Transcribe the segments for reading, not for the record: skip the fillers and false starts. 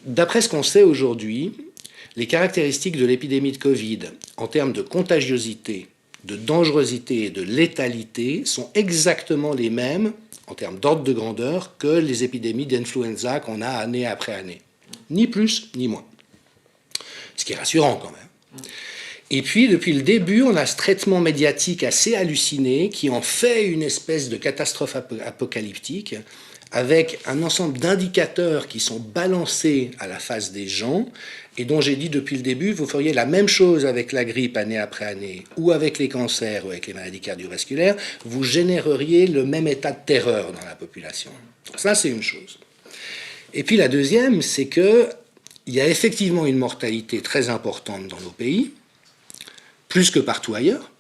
D'après ce qu'on sait aujourd'hui, les caractéristiques de l'épidémie de Covid, en termes de contagiosité, de dangerosité et de létalité, sont exactement les mêmes, en termes d'ordre de grandeur, que les épidémies d'influenza qu'on a année après année. Ni plus, ni moins. Ce qui est rassurant quand même. Et puis, depuis le début, on a ce traitement médiatique assez halluciné qui en fait une espèce de catastrophe apocalyptique, avec un ensemble d'indicateurs qui sont balancés à la face des gens, et dont j'ai dit depuis le début, vous feriez la même chose avec la grippe année après année, ou avec les cancers, ou avec les maladies cardiovasculaires, vous généreriez le même état de terreur dans la population. Donc ça, c'est une chose. Et puis la deuxième, c'est qu'il y a effectivement une mortalité très importante dans nos pays, plus que partout ailleurs,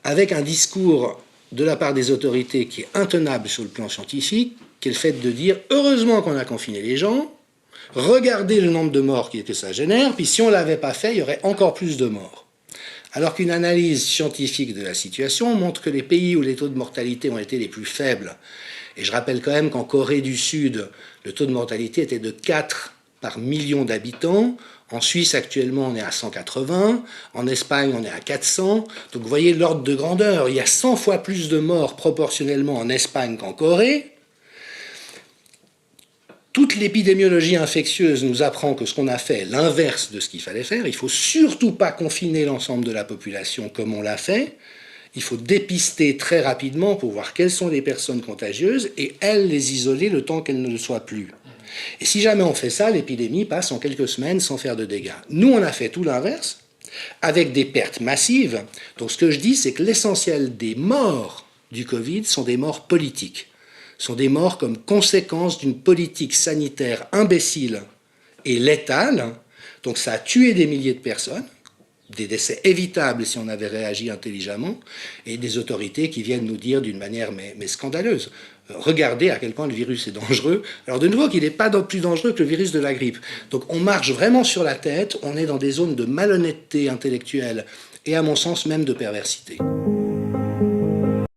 avec un discours de la part des autorités qui est intenable sur le plan scientifique, qui est le fait de dire « heureusement qu'on a confiné les gens, regardez le nombre de morts que ça génère, puis si on ne l'avait pas fait, il y aurait encore plus de morts. » Alors qu'une analyse scientifique de la situation montre que les pays où les taux de mortalité ont été les plus faibles, et je rappelle quand même qu'en Corée du Sud, le taux de mortalité était de 4 par million d'habitants. En Suisse, actuellement, on est à 180. En Espagne, on est à 400. Donc, vous voyez l'ordre de grandeur. Il y a 100 fois plus de morts proportionnellement en Espagne qu'en Corée. Toute l'épidémiologie infectieuse nous apprend que ce qu'on a fait est l'inverse de ce qu'il fallait faire. Il ne faut surtout pas confiner l'ensemble de la population comme on l'a fait. Il faut dépister très rapidement pour voir quelles sont les personnes contagieuses et elles les isoler le temps qu'elles ne le soient plus. Et si jamais on fait ça, l'épidémie passe en quelques semaines sans faire de dégâts. Nous, on a fait tout l'inverse, avec des pertes massives. Donc ce que je dis, c'est que l'essentiel des morts du Covid sont des morts politiques. Sont des morts comme conséquence d'une politique sanitaire imbécile et létale. Donc ça a tué des milliers de personnes, des décès évitables si on avait réagi intelligemment, et des autorités qui viennent nous dire d'une manière mais scandaleuse. Regardez à quel point le virus est dangereux. Alors de nouveau qu'il n'est pas plus dangereux que le virus de la grippe. Donc on marche vraiment sur la tête, on est dans des zones de malhonnêteté intellectuelle et à mon sens même de perversité.